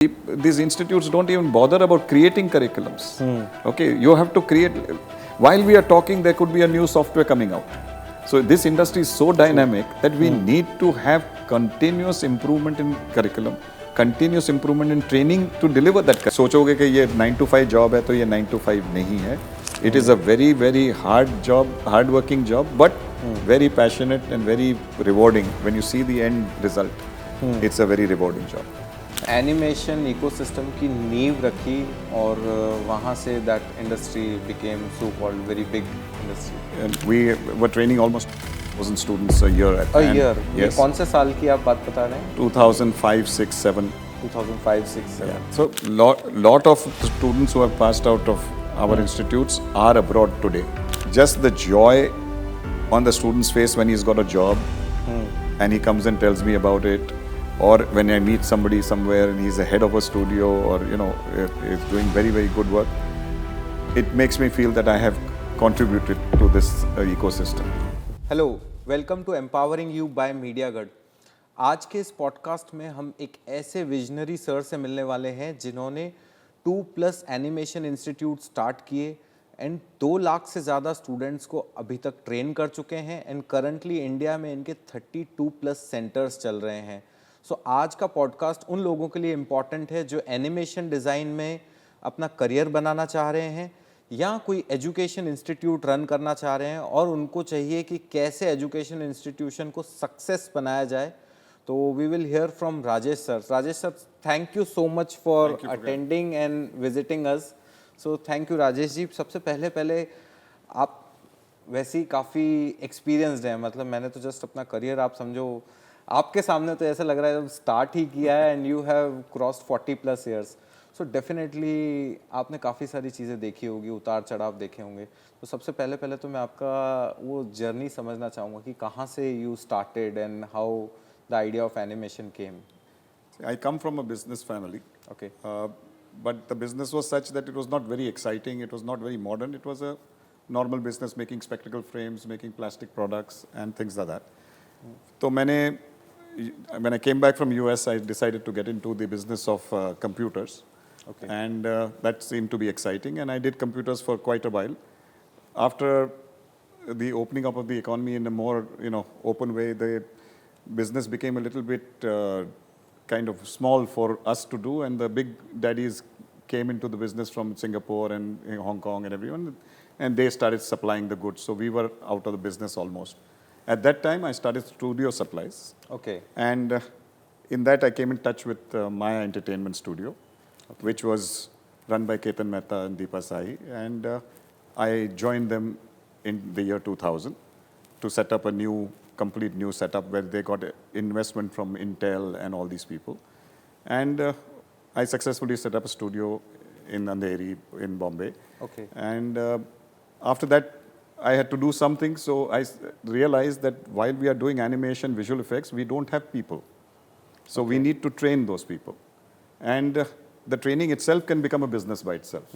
These institutes don't even bother about creating curriculums. Okay, you have to create. While we are talking, there could be a new software coming out. So this industry is so dynamic that we need to have continuous improvement in curriculum, continuous improvement in training to deliver that. सोचोगे कि ये 9 to 5 job है तो ये 9 to 5 नहीं है. It is a very very hard job, hard working job, but very passionate and very rewarding. When you see the end result, it's a very rewarding job. Animation ecosystem की नींव रखी और वहाँ say that industry became so called very big industry. And we were training almost 1,000 students a year. A year. Yes. कौन से साल की आप बात बता रहे हैं? 2005, 6, 7. 2005, 6, 7. Yeah. So lot of the students who have passed out of our institutes are abroad today. Just the joy on the student's face when he's got a job and he comes and tells me about it. Or when I meet somebody somewhere and he's the head of a studio or is doing very very good work, it makes me feel that I have contributed to this ecosystem. Hello, welcome to empowering you by Mediagarh. आज के इस podcast में हम एक ऐसे visionary sir से मिलने वाले हैं जिन्होंने 2+ एनिमेशन इंस्टीट्यूट स्टार्ट किए एंड 2 लाख से ज़्यादा स्टूडेंट्स को अभी तक ट्रेन कर चुके हैं एंड करंटली इंडिया में इनके 32+ सेंटर्स चल रहे हैं. सो आज का पॉडकास्ट उन लोगों के लिए इम्पॉर्टेंट है जो एनिमेशन डिज़ाइन में अपना करियर बनाना चाह रहे हैं या कोई एजुकेशन इंस्टीट्यूट रन करना चाह रहे हैं और उनको चाहिए कि कैसे एजुकेशन इंस्टीट्यूशन को सक्सेस बनाया जाए. तो we will hear from Rajesh sir. Rajesh sir, thank you so much for attending and visiting us. So thank you Rajesh ji. सबसे पहले आप वैसे ही काफ़ी एक्सपीरियंसड हैं. मतलब मैंने तो जस्ट अपना करियर आप समझो आपके सामने तो ऐसा लग रहा है स्टार्ट ही किया है and you have crossed 40+ years. So definitely आपने काफ़ी सारी चीज़ें देखी होगी, उतार चढ़ाव देखे होंगे. तो सबसे पहले तो मैं आपका वो जर्नी समझना चाहूँगा कि कहाँ से you started and how the idea of animation came. I come from a business family. Okay. But the business was such that it was not very exciting, it was not very modern, it was a normal business making spectacle frames, making plastic products and things like that. So when I came back from US, I decided to get into the business of computers. Okay. And that seemed to be exciting, and I did computers for quite a while. After the opening up of the economy in a more open way, the business became a little bit kind of small for us to do, and the big daddies came into the business from Singapore and Hong Kong and everyone, and they started supplying the goods. So we were out of the business almost. At that time, I started studio supplies. Okay. And in that, I came in touch with Maya Entertainment Studio, which was run by Ketan Mehta and Deepa Sai. And I joined them in the year 2000 to set up a complete new setup where they got investment from Intel and all these people. And I successfully set up a studio in Andheri in Bombay. Okay. And after that, I had to do something, so I realized that while we are doing animation, visual effects, we don't have people. So we need to train those people. And the training itself can become a business by itself.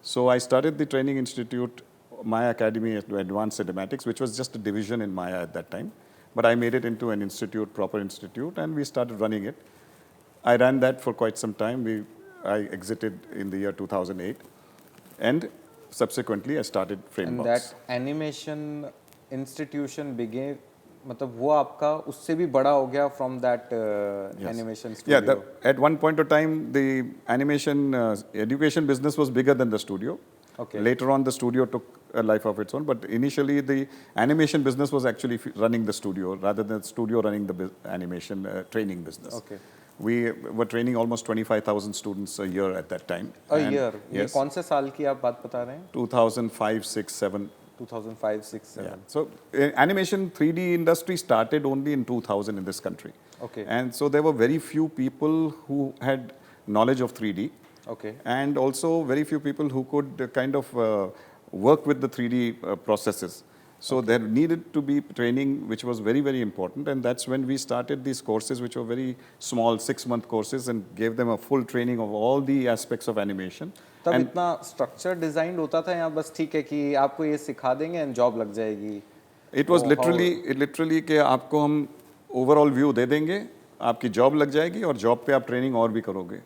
So I started the training institute, Maya Academy Advanced Cinematics, which was just a division in Maya at that time. But I made it into an institute, proper institute, and we started running it. I ran that for quite some time. I exited in the year 2008. And subsequently, I started Framebox. And that animation institution began, मतलब वो आपका उससे भी बड़ा हो गया from that animation studio. Yeah, at one point of time, the animation education business was bigger than the studio. Okay. Later on, the studio took a life of its own, but initially the animation business was actually running the studio rather than the studio running the animation training business. Okay. We were training almost 25,000 students a year at that time. A year. ये Yes. कौन से साल की आप बात बता रहे हैं? 2005, 6, 7. 2005, 6, 7. Yeah. So animation 3D industry started only in 2000 in this country. Okay. And so there were very few people who had knowledge of 3D. Okay. And also very few people who could kind of work with the 3D processes. So there needed to be training, which was very, very important. And that's when we started these courses, which were very small, 6-month courses, and gave them a full training of all the aspects of animation. तब इतना structure design होता था या बस ठीक है कि आपको ये सिखा देंगे एंड जॉब लग जाएगी? It was literally कि आपको हम ओवरऑल व्यू दे देंगे, आपकी जॉब लग जाएगी और जॉब पे आप ट्रेनिंग और भी करोगे.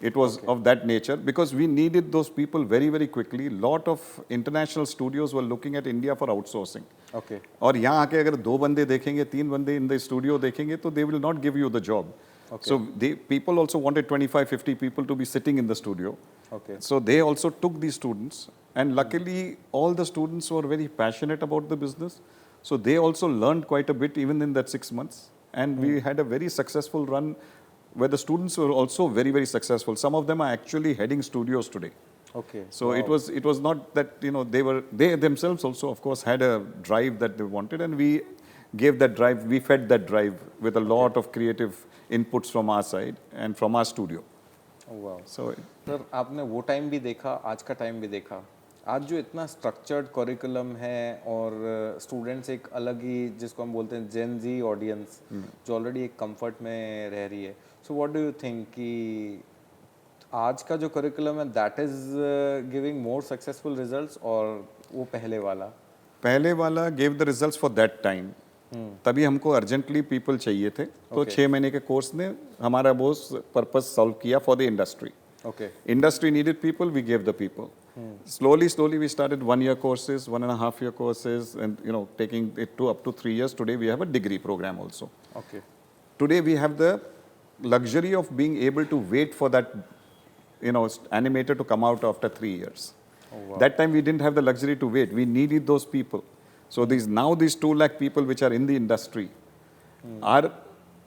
It was of that nature because we needed those people very, very quickly. Lot of international studios were looking at India for outsourcing. Okay. और यहाँ आके अगर 2 बंदे देखेंगे, 3 बंदे in the studio देखेंगे, तो they will not give you the job. Okay. So people also wanted 25, 50 people to be sitting in the studio. Okay. So they also took these students, and luckily all the students were very passionate about the business. So they also learned quite a bit even in that 6 months. And we had a very successful run where the students were also very, very successful. Some of them are actually heading studios today. Okay. So Wow. it was not that, you know, they themselves also, of course, had a drive that they wanted, and we gave that drive, we fed that drive with a lot of creative inputs from our side and from our studio. वाह So sir, आपने वो time भी देखा, आज का time भी देखा. आज जो इतना स्ट्रक्चर्ड करिकुलम है और स्टूडेंट्स एक अलग ही, जिसको हम बोलते हैं जेन जी ऑडियंस, जो ऑलरेडी एक कंफर्ट में रह रही है. So what do you think कि आज का जो करिकुलम है that is giving more successful results, और वो पहले वाला gave the results for that time. तभी हमको अर्जेंटली पीपल चाहिए थे. तो 6 महीने के कोर्स ने हमारा वो पर्पस सॉल्व किया for the industry. Okay. Industry needed people, we gave the people. Slowly we started 1-year courses, 1.5-year courses, and you know, taking it to up to 3 years. Today we have a degree program also. Okay. Today we have the luxury of being able to wait for that, you know, animator to come out after 3 years. Oh, wow. That time we didn't have the luxury to wait. We needed those people. So these 2 lakh people which are in the industry are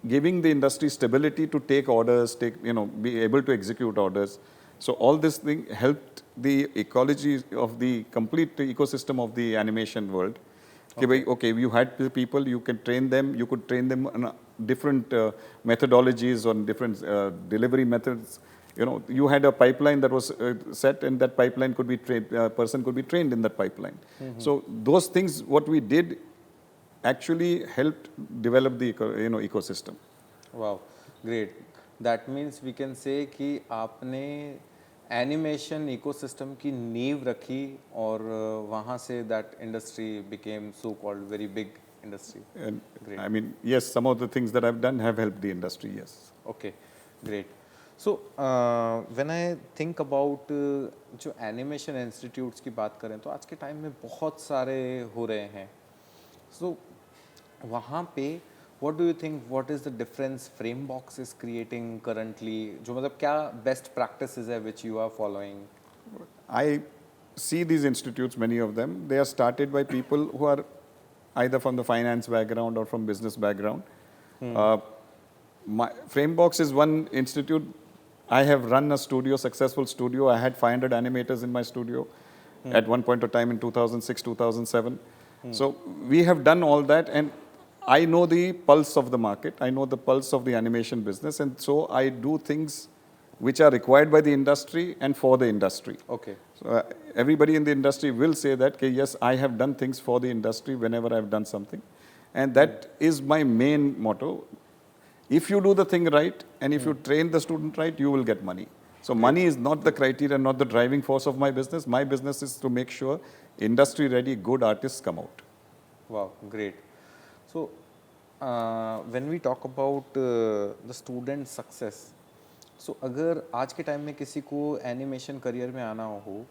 giving the industry stability to take orders, be able to execute orders. So all this thing helped the ecology of the complete ecosystem of the animation world. Okay, you had people, you can train them, you could train them on different methodologies, on different delivery methods. You know, you had a pipeline that was set, and that pipeline could be trained, person could be trained in that pipeline. So those things, what we did, actually helped develop the ecosystem. Wow, great. That means we can say कि आपने animation ecosystem की नींव रखी, और वहाँ से that industry became so called very big industry. And Great. I mean, yes, some of the things that I've done have helped the industry, yes. Okay, great. So when I think about जो animation institutes की बात करें, तो आज के time में बहुत सारे हो रहे हैं. So वहाँ पे what do you think, what is the difference Framebox is creating currently, जो मतलब क्या best practices है which you are following? I see these institutes, many of them, they are started by people who are either from the finance background or from business background. Framebox is one institute. I have run a studio, successful studio. I had 500 animators in my studio at one point of time in 2006, 2007. So we have done all that, and I know the pulse of the market. I know the pulse of the animation business, and so I do things which are required by the industry and for the industry. Okay. So everybody in the industry will say that, okay, yes, I have done things for the industry whenever I've done something. And that is my main motto. If you do the thing right, and if you train the student right, you will get money. So money is not the criteria, not the driving force of my business. My business is to make sure industry-ready, good artists come out. Wow, great. So when we talk about the student success, so अगर आज के time में किसी को animation career में आना हो,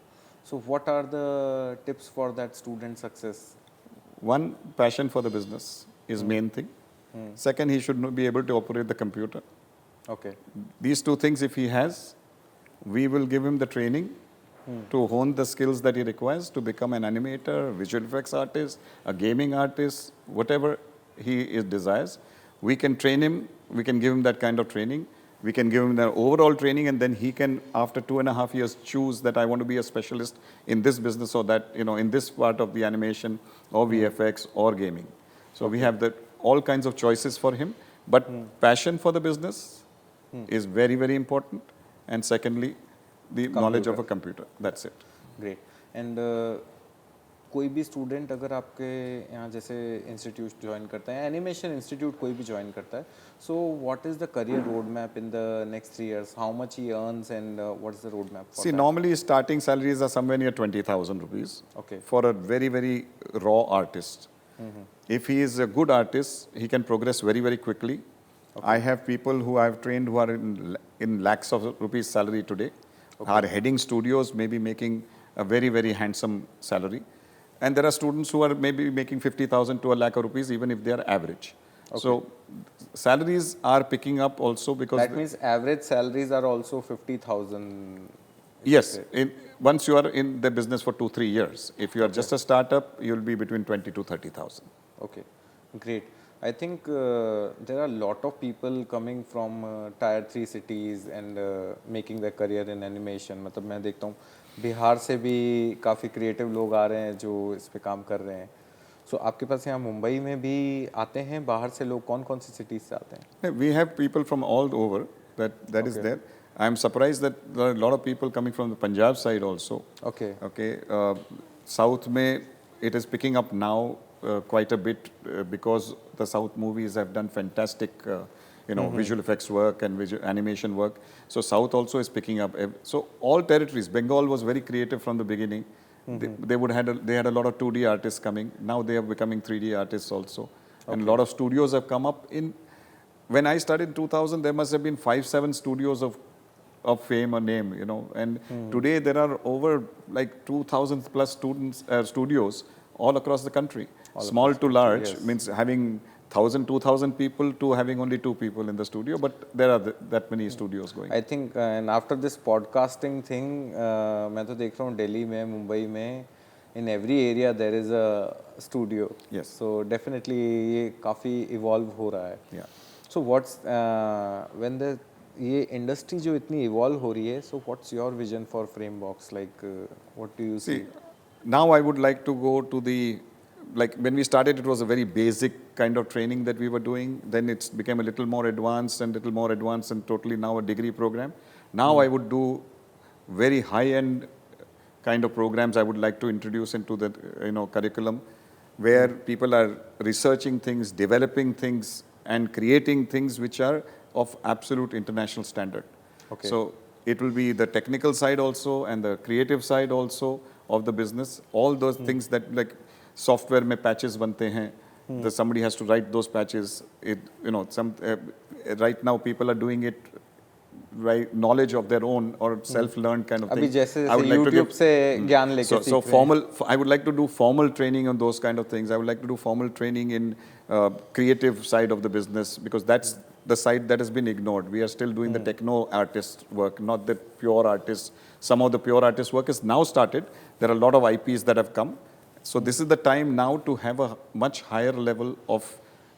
so what are the tips for that student success? One, passion for the business is main thing. Second, he should be able to operate the computer. Okay. These 2 things, if he has, we will give him the training to hone the skills that he requires to become an animator, visual effects artist, a gaming artist, whatever he desires. We can train him, we can give him that kind of training. We can give him the overall training, and then he can, after 2.5 years, choose that I want to be a specialist in this business, or that, in this part of the animation or VFX or gaming. So we have all kinds of choices for him. But passion for the business is very, very important. And secondly, the knowledge of a computer. That's it. Great. And कोई भी student अगर आपके यहाँ जैसे institute join करता है, animation institute कोई भी ज्वाइन करता है, so what is the career road map in the next 3 years? How much he earns and what is the road map? See, normally starting salaries are somewhere near 20,000 rupees. Okay. For a very, very raw artist. If he is a good artist, he can progress very, very quickly. I have people who I've trained who are in lakhs of rupees salary today, are heading studios, maybe making a very, very handsome salary. And there are students who are maybe making 50,000 to a lakh of rupees, even if they are average. So salaries are picking up also because... That means average salaries are also 50,000. Yes, once you are in the business for 2-3 years, if you are just a startup, you'll be between 20 to 30,000. Okay, great. I think there are a lot of people coming from tier 3 cities and making their career in animation. मतलब मैं देखता हूँ बिहार से भी काफ़ी creative लोग आ रहे हैं जो इस पे काम कर रहे हैं. So आपके पास यहाँ मुंबई में भी आते हैं बाहर से लोग, कौन-कौन सी सिटीज से आते हैं? We have people from all over, that is there. I'm surprised that there are a lot of people coming from the Punjab side also. Okay. South में it is picking up now quite a bit because the South movies have done fantastic, visual effects work and visual animation work. So South also is picking up. So all territories. Bengal was very creative from the beginning. They had a lot of 2D artists coming. Now they are becoming 3D artists also, and a lot of studios have come up. When I started in 2000, there must have been 5-7 studios of fame or name, and today there are over like 2,000 plus studios all across the country. Small to large means having 1,000, 2,000 people to having only 2 people in the studio, but there are that many studios going. I think and after this podcasting thing, मैं तो देख रहा हूँ दिल्ली में, मुंबई में, in every area there is a studio. Yes. So definitely ये काफ़ी evolve हो रहा है. Yeah. So what's when the ये industry जो इतनी evolve हो रही है, so what's your vision for Framebox? Like what do you see? Now I would like to go to like when we started, it was a very basic kind of training that we were doing. Then it became a little more advanced and totally now a degree program. Now I would do very high-end kind of programs I would like to introduce into the curriculum, where people are researching things, developing things, and creating things which are of absolute international standard. Okay. So it will be the technical side also and the creative side also of the business. All those things that like software mein patches bante hain, somebody has to write those patches. Right now people are doing it right, knowledge of their own or self-learned kind of thing. अभी जैसे I would like YouTube to से ज्ञान लेके so सीख रहे formal. I would like to do formal training on those kind of things. I would like to do formal training in creative side of the business, because that's the side that has been ignored. We are still doing the techno artist work, not the pure artists. Some of the pure artist work is now started. There are a lot of IPs that have come. So this is the time now to have a much higher level of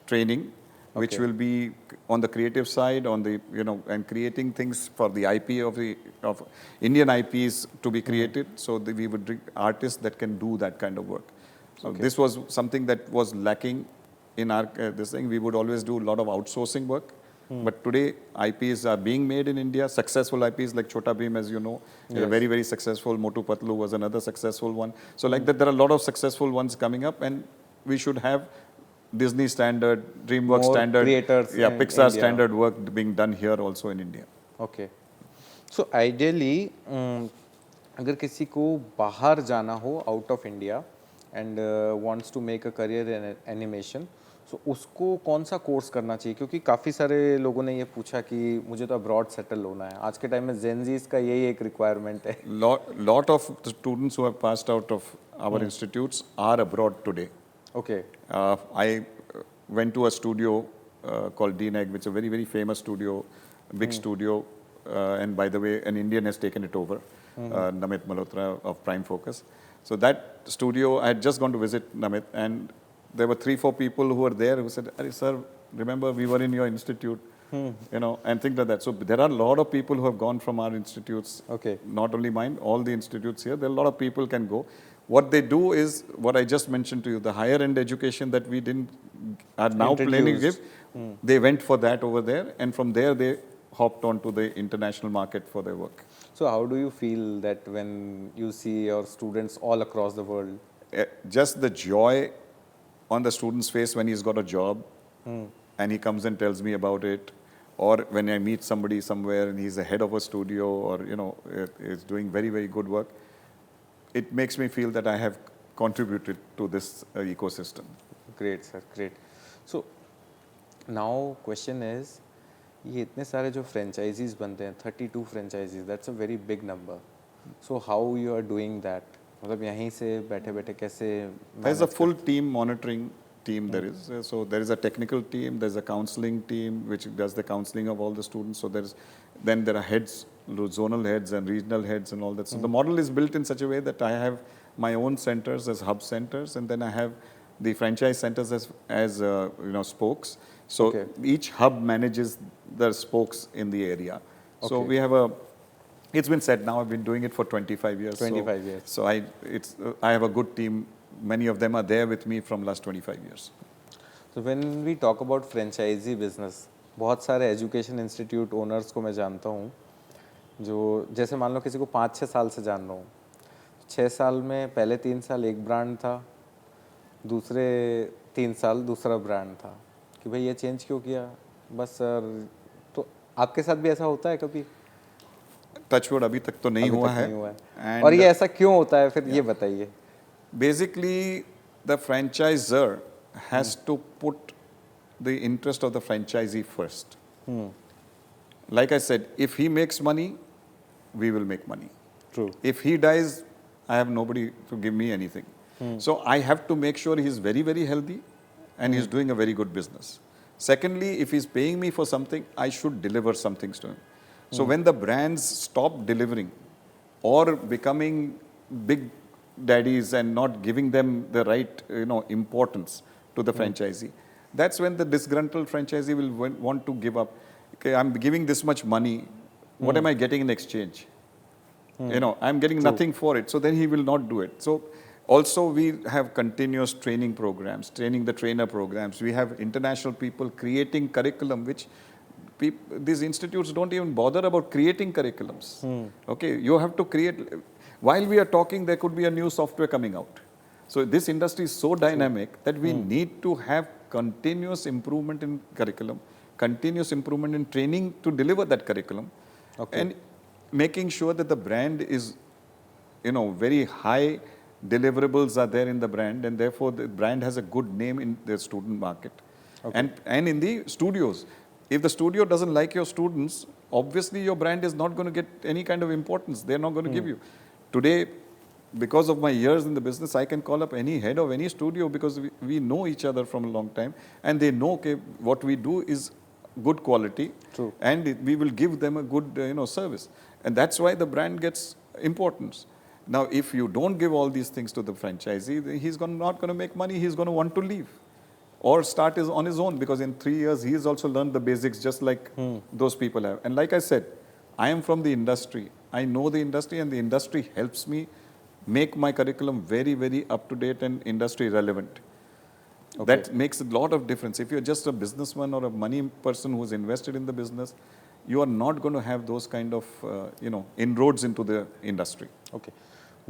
training, which will be on the creative side, on the and creating things for the IP of Indian IPs to be created. So we would bring artists that can do that kind of work. So this was something that was lacking in our this thing. We would always do a lot of outsourcing work. But today, IPs are being made in India. Successful IPs like Chota Bheem, as you know, is a very, very successful. Motu Patlu was another successful one. So like that, there are a lot of successful ones coming up, and we should have Disney standard, DreamWorks More standard, creators Pixar India. standard work being done here also in India. Okay. So ideally, अगर किसी को बाहर जाना हो out of India and wants to make a career in animation, so उसको कौन सा course करना चाहिए? क्योंकि काफ़ी सारे लोगों ने ये पूछा कि मुझे तो अब्रॉड सेटल होना है. आज के टाइम में जेनजीज का यही एक रिक्वायरमेंट है. Lot of the students who have passed out of our institutes are abroad today. Okay. I went to a studio called DNEG, which is a very, very famous studio, big studio. And by the way, an Indian has taken it over, Namit Malhotra of Prime Focus. So that studio, I had just gone to visit Namit, and there were 3-4 people who were there who said, "Arey sir, remember we were in your institute," and things like that. So there are a lot of people who have gone from our institutes. Okay. Not only mine, all the institutes here. There are a lot of people can go. What they do is what I just mentioned to you, the higher end education that we are now planning to give. They went for that over there, and from there they hopped onto the international market for their work. So how do you feel that when you see your students all across the world? Just the joy on the student's face when he's got a job and he comes and tells me about it, or when I meet somebody somewhere and he's the head of a studio, or is doing very, very good work. It makes me feel that I have contributed to this ecosystem. Great, sir. Great. So now question is, ये इतने सारे जो franchises बनते हैं 32 franchisees, that's a very big number. So how you are doing that? मतलब यहीं से बैठे बैठे कैसे There's a मैनेज full करते team monitoring team there is. So there is a technical team, there's a counseling team which does the counseling of all the students. So then there are heads, zonal heads and regional heads and all that. So the model is built in such a way that I have my own centers as hub centers, and then I have the franchise centers as spokes. So Okay. each hub manages the spokes in the area. So Okay. we have it's been said now, I've been doing it for 25 years. 25 years. So I have a good team. Many of them are there with me from last 25 years. So when we talk about franchisee business, बहुत सारे education institute owners को मैं जानता हूँ जो जैसे मान लो किसी को 5-6 साल से जान रहा हूँ. 6 साल में पहले 3 साल एक ब्रांड था, दूसरे 3 साल दूसरा ब्रांड था कि भाई ये चेंज क्यों किया, बस सर. तो आपके साथ भी ऐसा होता है कभी? टचवुड अभी तक तो नहीं अभी हुआ तक है. नहीं हुआ है. And और ये ऐसा क्यों होता है फिर ये बताइए. basically, the franchisor has to put the interest of the franchisee first. Like I said, if he makes money, we will make money. True. If he dies, I have nobody to give me anything. So I have to make sure he's very, very healthy and he's doing a very good business. Secondly, if he's paying me for something, I should deliver some things to him. So when the brands stop delivering or becoming big daddies and not giving them the right importance to the franchisee, that's when the disgruntled franchisee will want to give up. Okay, I'm giving this much money. What am I getting in exchange? I'm getting nothing for it. So then he will not do it. So also we have continuous training programs, training the trainer programs. We have international people creating curriculum, which these institutes don't even bother about creating curriculums. Okay, you have to create. While we are talking, there could be a new software coming out. So this industry is so dynamic that we need to have continuous improvement in curriculum, continuous improvement in training to deliver that curriculum, and making sure that the brand is, very high deliverables are there in the brand, and therefore the brand has a good name in the student market. And in the studios. If the studio doesn't like your students, obviously your brand is not going to get any kind of importance. They're not going to give you. Today, because of my years in the business, I can call up any head of any studio because we know each other from a long time, and they know what we do is good quality. True. And we will give them a good service, and that's why the brand gets importance. Now, if you don't give all these things to the franchisee, he's not going to make money. He's going to want to leave or start on his own, because in 3 years he has also learned the basics just like those people have. And like I said, I am from the industry. I know the industry, and the industry helps me make my curriculum very, very up-to-date and industry relevant. That makes a lot of difference. If you're just a businessman or a money person who's invested in the business, you are not going to have those kind of inroads into the industry. Okay.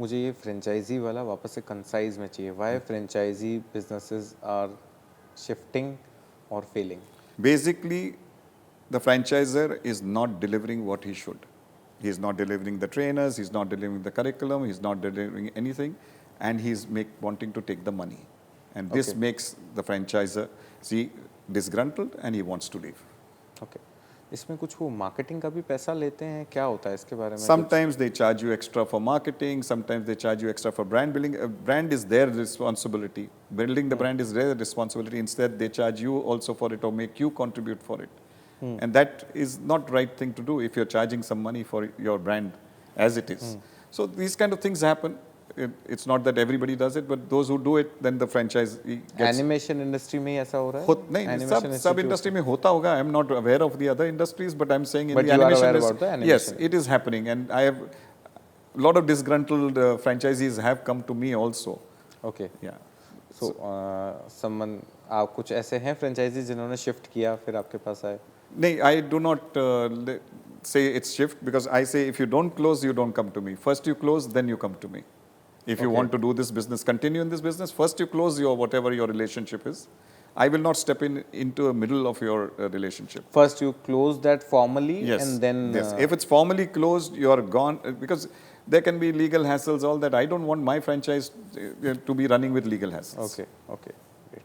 मुझे ये franchise वाला वापस से concise में चाहिए. Why franchisee businesses are shifting or failing? Basically, the franchisor is not delivering what he should. He is not delivering the trainers, he's not delivering the curriculum, he's not delivering anything, and he's wanting to take the money. And this makes the franchisor disgruntled and he wants to leave. Okay. इसमें कुछ वो marketing का भी पैसा लेते हैं, क्या होता है इसके बारे में? Sometimes they charge you extra for marketing, sometimes they charge you extra for brand building. Brand is their responsibility. Building the brand is their responsibility. Instead, they charge you also for it or make you contribute for it. And that is not right thing to do if you're charging some money for your brand as it is. So these kind of things happen. It's not that everybody does it, but those who do it, then the franchise gets. Animation industry में ही ऐसा हो रहा है? नहीं, सब industry में होता होगा. I'm not aware of the other industries, but I'm saying in But the you are animation aware industry, about the animation. yes, it is happening, and I have a lot of disgruntled franchisees have come to me also. Okay. Yeah. So, someone आप कुछ ऐसे हैं franchise जिन्होंने shift किया फिर आपके पास आए? No, I do not say it's shift, because I say if you don't close, you don't come to me. First you close, then you come to me. If you want to do this business, continue in this business, first you close whatever your relationship is. I will not step into the middle of your relationship. First you close that formally, Yes. and then Yes. If it's formally closed, you are gone, because there can be legal hassles, all that. I don't want my franchise to be running with legal hassles. Okay, great.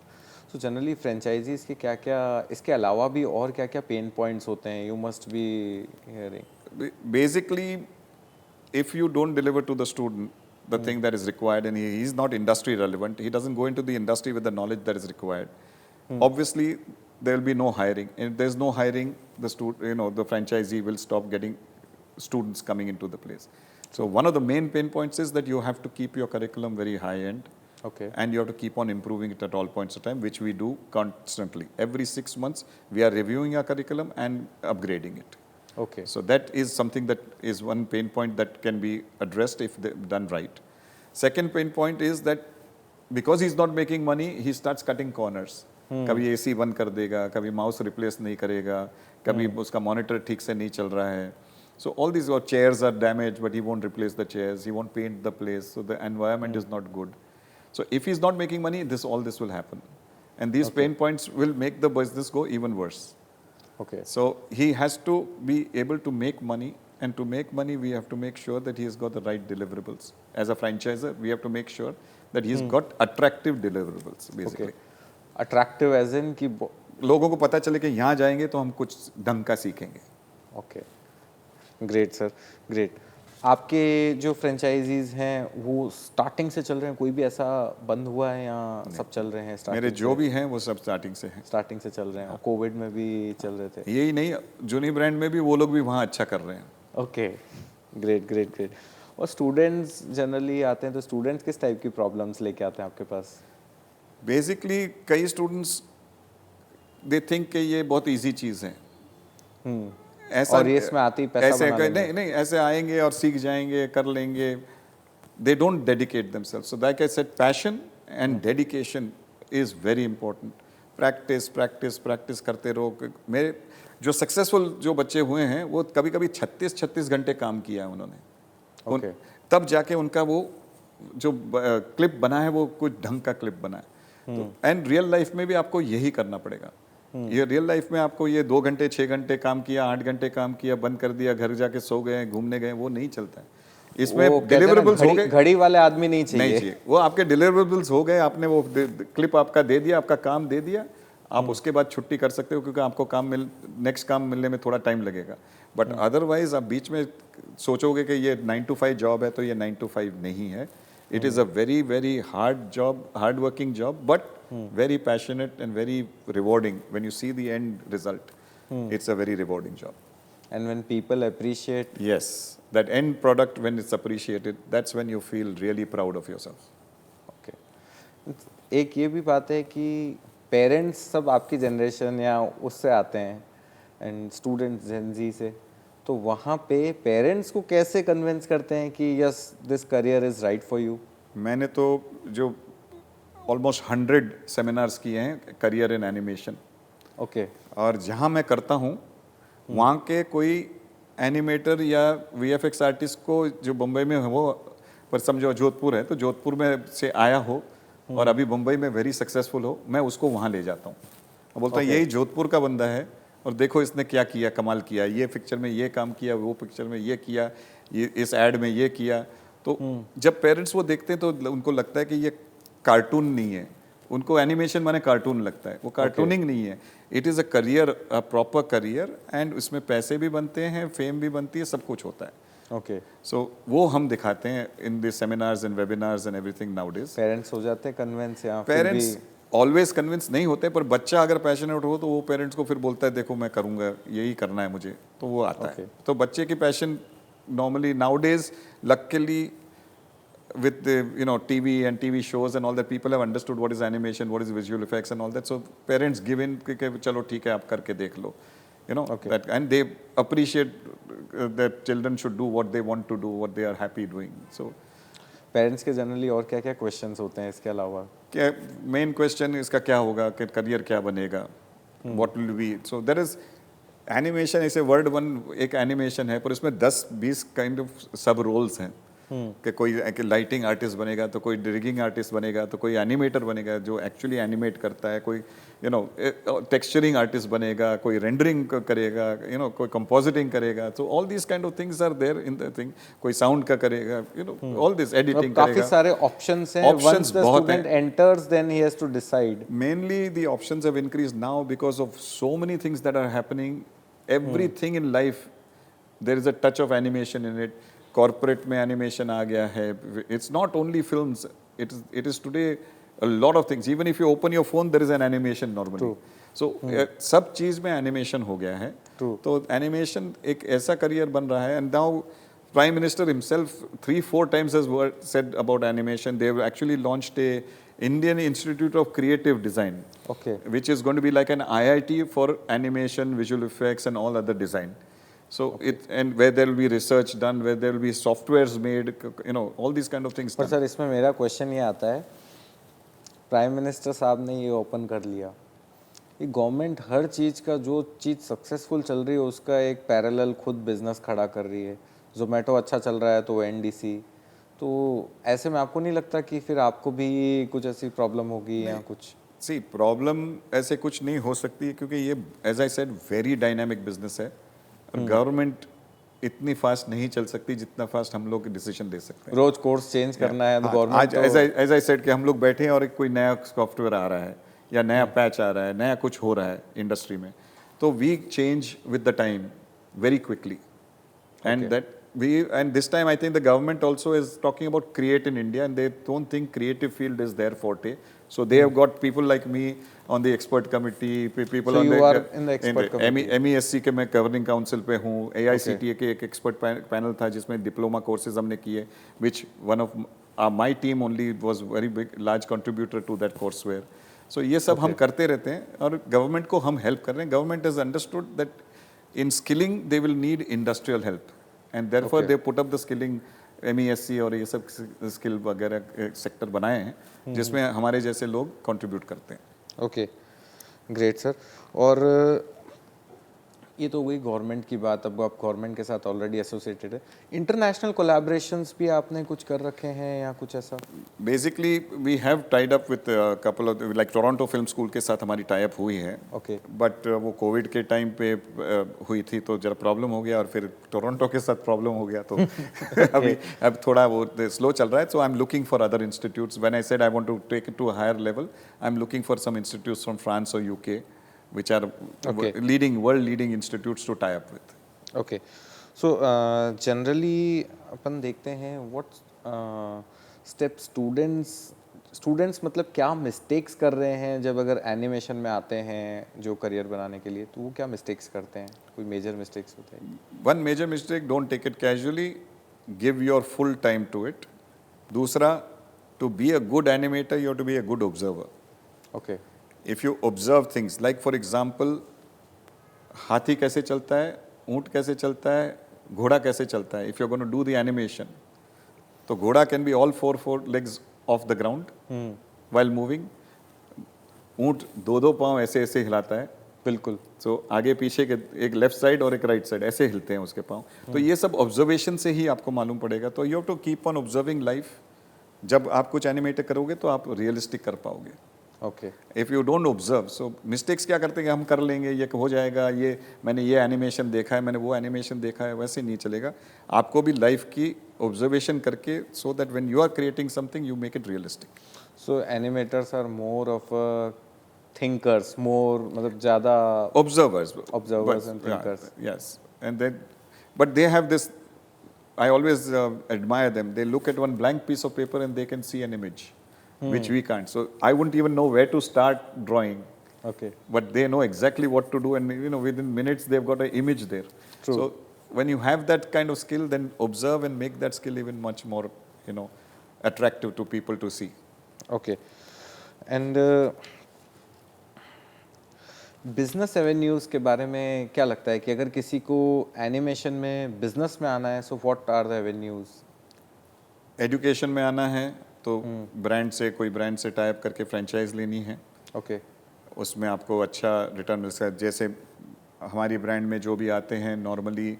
तो generally franchises के क्या क्या, इसके अलावा भी और क्या क्या पेन पॉइंट्स होते हैं, you must be hearing? Basically, if you don't deliver to the student the thing that is required, and he is not industry relevant, he doesn't go into the industry with the knowledge that is required. Obviously, there will be no hiring. And if there's no hiring, the franchisee will stop getting students coming into the place. So one of the main pain points is that you have to keep your curriculum very high end. Okay. And you have to keep on improving it at all points of time, which we do constantly. Every 6 months, we are reviewing our curriculum and upgrading it. Okay. So that is something that is one pain point that can be addressed if done right. Second pain point is that because he's not making money, he starts cutting corners. कभी AC बंद कर देगा, कभी mouse replace नहीं करेगा, कभी उसका monitor ठीक से नहीं चल रहा है. So all these chairs are damaged, but he won't replace the chairs. He won't paint the place, so the environment is not good. So if he's not making money, all this will happen, and these pain points will make the business go even worse. Okay. So he has to be able to make money, and to make money, we have to make sure that he has got the right deliverables. As a franchisor, we have to make sure that he's got attractive deliverables, basically. Okay. Attractive as in कि लोगों को पता चले कि यहाँ जाएंगे तो हम कुछ ढंग का सीखेंगे. Okay, great sir, great. आपके जो फ्रेंचाइजीज हैं वो स्टार्टिंग से चल रहे हैं, कोई भी ऐसा बंद हुआ है या सब चल रहे हैं? मेरे जो भी हैं वो सब स्टार्टिंग से हैं. स्टार्टिंग से चल रहे हैं. कोविड में भी चल रहे थे? यही नहीं, जूनी ब्रांड में भी वो लोग भी वहाँ अच्छा कर रहे हैं. Okay, great great great. और स्टूडेंट्स जनरली आते हैं, तो स्टूडेंट्स किस टाइप की प्रॉब्लम्स लेके आते हैं आपके पास? बेसिकली कई स्टूडेंट्स दे थिंक कि ये बहुत इजी चीज़ है. ऐसा और ये इसमें आती ही पैसा ऐसे बना लेंगे. नहीं, ऐसे आएंगे और सीख जाएंगे, कर लेंगे. They don't dedicate themselves. So like I said, passion and dedication is very important. Practice practice practice करते रहो. मेरे जो सक्सेसफुल जो बच्चे हुए हैं वो कभी कभी 36 घंटे काम किया है उन्होंने. Okay. तब जाके उनका वो जो क्लिप बना है वो कुछ ढंग का क्लिप बना है. एंड रियल लाइफ में भी आपको यही करना पड़ेगा. ये रियल लाइफ में आपको ये 2 घंटे 6 घंटे काम किया, 8 घंटे काम किया, बंद कर दिया, घर जाके सो गए, घूमने गए, वो नहीं चलता है. इसमें डिलीवरेबल्स हो गए. घड़ी वाले आदमी नहीं चाहिए. वो आपके डिलीवरेबल्स हो गए, आपने वो क्लिप आपका दे दिया, आपका काम दे दिया, आप उसके बाद छुट्टी कर सकते हो, क्योंकि आपको नेक्स्ट काम मिलने में थोड़ा टाइम लगेगा. बट अदरवाइज आप बीच में सोचोगे कि ये 9 to 5 जॉब है, तो ये 9 to 5 नहीं है. It is a very very hard job, hard working job, but very passionate and very rewarding. When you see the end result, it's a very rewarding job. And when people appreciate, yes, that end product, when it's appreciated, that's when you feel really proud of yourself. okay. एक ये भी बात है कि parents सब आपकी generation या उससे आते हैं, एंड स्टूडेंट्स जेन ज़ी से, तो वहाँ पे पेरेंट्स को कैसे कन्विंस करते हैं कि yes this career is right for you? मैंने तो जो ऑलमोस्ट 100 सेमिनार्स किए हैं करियर इन एनिमेशन. ओके. और जहाँ मैं करता हूँ वहाँ के कोई एनिमेटर या VFX आर्टिस्ट को जो बम्बई में हो, पर समझो जोधपुर है, तो जोधपुर में से आया हो और अभी बम्बई में वेरी सक्सेसफुल हो, मैं उसको वहाँ ले जाता हूँ. बोलता है यही जोधपुर का बंदा है और देखो इसने क्या किया, कमाल किया, ये पिक्चर में ये काम किया, वो पिक्चर में ये किया, ये इस एड में ये किया. तो जब पेरेंट्स वो देखते हैं तो उनको लगता है कि ये कार्टून नहीं है. उनको एनिमेशन माने कार्टून लगता है. वो कार्टूनिंग नहीं है. It is a career, a proper career, and उसमें पैसे भी बनते हैं, फेम भी बनती है, सब कुछ होता है. ओके. सो वो हम दिखाते हैं in the seminars and webinars and everything nowadays. Parents हो जाते हैं कन्विंस या पेरेंट्स ऑलवेज कन्विंस नहीं होते, पर बच्चा अगर पैशनेट हो तो वो पेरेंट्स को फिर बोलता है देखो मैं करूँगा, यही करना है मुझे, तो वो आता है. तो बच्चे की passion normally nowadays, luckily with the TV and TV shows and all that, people have understood what is animation, what is visual effects and all that. So parents give in कि चलो ठीक है आप करके देख लो, that, and they appreciate that children should do what they want to do, what they are happy doing. So parents के generally और क्या क्या क्वेश्चंस होते हैं इसके अलावा? क्या मेन क्वेश्चन इसका क्या होगा, कि करियर क्या बनेगा, what will be. So there is animation, ऐसे वर्ड वन एक एनिमेशन है, पर उसमें 10-20 काइंड ऑफ सब रोल्स हैं. कि कोई लाइटिंग आर्टिस्ट बनेगा, तो कोई रिगिंग आर्टिस्ट बनेगा, तो कोई एनिमेटर बनेगा जो एक्चुअली एनिमेट करता है, कोई टेक्सचरिंग आर्टिस्ट बनेगा, कोई रेंडरिंग करेगा, कोई कंपोजिटिंग करेगा. तो all these kind of things are there in the thing. कोई साउंड का करेगा, ऑल दिस एडिटिंग काफी करेगा. सारे ऑप्शंस हैं. Options Once the बहुत student हैं. enters, then he has to decide. Mainly the options have increased now because of so many things that are happening. Everything in life, there is a touch of animation in it. Corporate में animation आ गया है. It's not only films. It is today a lot of things. Even if you open your phone, there is an animation normally. True. So सब चीज में animation हो गया है. True. तो animation एक ऐसा career बन रहा है. And now Prime Minister himself 3-4 times has said about animation. They have actually launched a Indian Institute of Creative Design, Okay. which is going to be like an IIT for animation, visual effects, and all other design. So and where there will be research done, where there will be softwares made, all these kind of things पर done. Sir इसमें मेरा question ये आता है, prime minister साहब ने ये open कर लिया, ये गवर्नमेंट हर चीज़ का जो चीज़ सक्सेसफुल चल रही है उसका एक पैरेलल खुद बिजनेस खड़ा कर रही है. जोमेटो अच्छा चल रहा है तो एनडीसी. तो ऐसे में आपको नहीं लगता कि फिर आपको भी कुछ ऐसी प्रॉब्लम होगी या कुछ? सी प्रॉब्लम ऐसे कुछ नहीं हो सकती है क्योंकि ये as I said very dynamic business है. गवर्नमेंट इतनी फास्ट नहीं चल सकती जितना फास्ट हम लोग डिसीजन ले सकते हैं. रोज कोर्स चेंज करना है तो आज गवर्नमेंट एज आई सेड कि हम लोग बैठे हैं और कोई नया सॉफ्टवेयर आ रहा है या नया पैच आ रहा है, नया कुछ हो रहा है इंडस्ट्री में, तो we change with the time very quickly. And that and this time I think the government also is talking about create in India, and they don't think creative field is their forte. So they have got people like me on the expert committee, people So on you the are in the expert committee. MESC के मैं governing council पे हूँ. AICTE के एक expert panel था जिसमें diploma courses हमने किए, which one of my team only was very big large contributor to that courseware. So ये सब हम करते रहते हैं और government को हम help कर रहे हैं. Government has understood that in skilling they will need industrial help, and therefore they put up the skilling MESC और ये सब स्किल वगैरह सेक्टर बनाए हैं जिसमें हमारे जैसे लोग कंट्रीब्यूट करते हैं. Okay, great sir. और ये तो हुई गवर्नमेंट की बात. अब आप गवर्नमेंट के साथ ऑलरेडी एसोसिएटेड है. इंटरनेशनल कोलैबोरेशंस भी आपने कुछ कर रखे हैं या कुछ ऐसा? Basically we have tied up with couple of like Toronto film school के साथ हमारी टाई अप हुई है. ओके. बट वो कोविड के टाइम पे हुई थी तो जरा प्रॉब्लम हो गया और फिर टोरंटो के साथ प्रॉब्लम हो गया तो अभी अब थोड़ा वो स्लो चल रहा है. So I am looking for other institutes. When I said I want to take it to a higher level, I am looking for some institutes from France और UK which are world leading institutes to tie up with. Okay. So generally अपन देखते हैं what step students मतलब क्या mistakes कर रहे हैं जब अगर एनिमेशन में आते हैं जो करियर बनाने के लिए, तो वो क्या मिस्टेक्स करते हैं? कोई मेजर मिस्टेक्स होते हैं? One major mistake, don't take it casually, give your full time to it. दूसरा, to be a good animator you have to be a good observer. Okay. If you observe things, like for example, हाथी कैसे चलता है, ऊंट कैसे चलता है, घोड़ा कैसे चलता है. If you're going to do the animation, तो घोड़ा can be all four legs off the ground while moving. ऊंट दो पांव ऐसे ऐसे हिलाता है. बिल्कुल. So आगे पीछे के एक लेफ्ट साइड और एक राइट साइड ऐसे हिलते हैं उसके पांव. तो ये सब ऑब्जर्वेशन से ही आपको मालूम पड़ेगा. तो you have to keep on observing life. जब आप कुछ एनिमेट करोगे तो आप रियलिस्टिक कर पाओगे. Okay. If you don't observe, so mistakes क्या करते हैं कि हम कर लेंगे, ये हो जाएगा, ये मैंने ये एनिमेशन देखा है, मैंने वो एनिमेशन देखा है, वैसे नहीं चलेगा. आपको भी लाइफ की ऑब्जर्वेशन करके, so that when you are creating something you make it realistic. So animators are more of thinkers, more मतलब ज़्यादा observers and thinkers. Yes, and then but they have this, I always admire them. They look at one blank piece of paper and they can see an image, which we can't. So I wouldn't even know where to start drawing. Okay. But they know exactly what to do, and within minutes they've got an image there. True. So when you have that kind of skill, then observe and make that skill even much more, attractive to people to see. Okay. And business avenues के बारे में क्या लगता है कि अगर किसी को एनिमेशन में बिजनेस में आना है, so what are the avenues? Education में आना है तो कोई ब्रांड से टाई अप करके फ्रेंचाइज लेनी है. ओके. उसमें आपको अच्छा रिटर्न मिल सकता है. जैसे हमारी ब्रांड में जो भी आते हैं नॉर्मली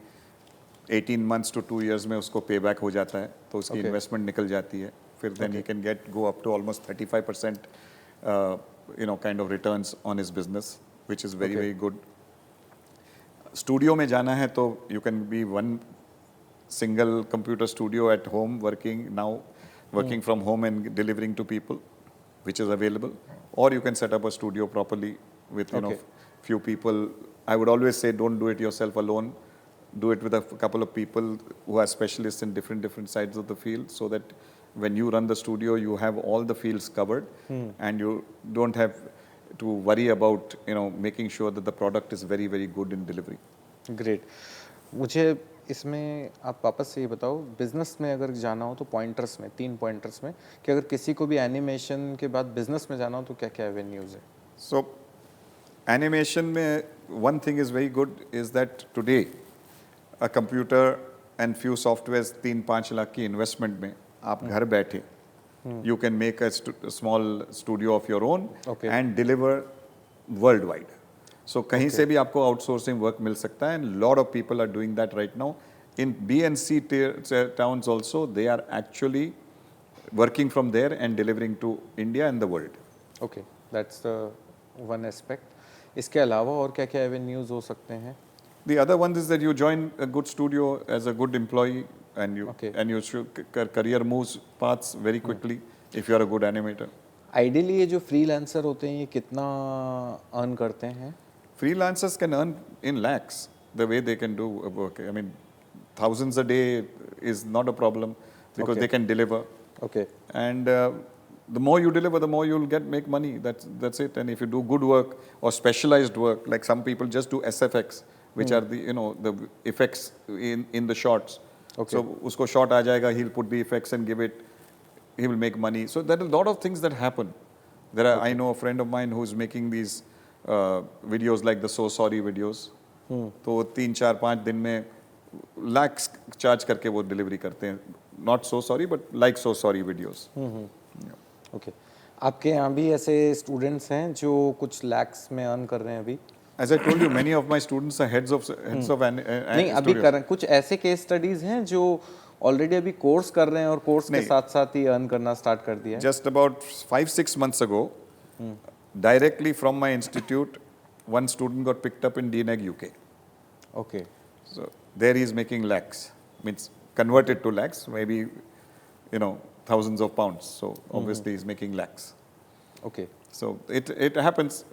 18 months to 2 years में उसको पे बैक हो जाता है, तो उसकी Okay. इन्वेस्टमेंट निकल जाती है, फिर then he can get go up to almost 35% kind of returns on his business, which is very Okay. Very good. Studio में जाना है तो you can be one single computer studio at home working now, working from home and delivering to people, which is available. Or you can set up a studio properly with, Okay. few people. I would always say don't do it yourself alone. Do it with a couple of people who are specialists in different sides of the field, so that when you run the studio, you have all the fields covered and you don't have to worry about, making sure that the product is very, very good in delivery. Great. मुझे इसमें आप वापस से ये बताओ, business में अगर जाना हो तो पॉइंटर्स में, 3 पॉइंटर्स में, कि अगर किसी को भी एनिमेशन के बाद बिजनेस में जाना हो तो क्या क्या एवेन्यूज है? So, animation में one thing is very good is that today a computer and few softwares 3-5 lakh की इन्वेस्टमेंट में आप घर बैठे you can make a small studio of your own Okay. and deliver worldwide. So कहीं से भी आपको आउटसोर्सिंग वर्क मिल सकता है, and lot of people are doing that right now. In B and C towns also, they are actually working from there and delivering to India and the world. Okay, that's the one aspect. इसके अलावा और क्या क्या avenues हो सकते हैं? The other one is that you join a good studio as a good employee, and you Okay. and your career moves paths very quickly if you are a good animator. Ideally ये जो freelancer होते हैं ये कितना earn करते हैं? Freelancers can earn in lakhs the way they can do work. I mean, thousands a day is not a problem because Okay. they can deliver. Okay. And the more you deliver, the more you'll make money. That's it. And if you do good work or specialized work, like some people just do SFX, which are the effects in the shots. Okay. So usko shot aa jayega, he'll put the effects and give it. He will make money. So there are a lot of things that happen. I know a friend of mine who's making these videos like the So Sorry videos. तो 3-4-5 दिन में lakhs charge करके वो delivery करते हैं. Not So Sorry, but like So Sorry videos. Okay. आपके यहाँ भी ऐसे स्टूडेंट्स हैं जो कुछ लैक्स में अर्न कर रहे हैं अभी? As I told you, many of my students are heads of नहीं, अभी कर कुछ ऐसे केस स्टडीज हैं जो ऑलरेडी अभी कोर्स कर रहे हैं और कोर्स के साथ साथ ही अर्न करना स्टार्ट कर दिया है? Just about 5-6 months ago, directly from my institute, one student got picked up in DNEG UK. Okay. So there he is making lakhs, means converted to lakhs, maybe thousands of pounds. So obviously he's making lakhs. Okay. So it happens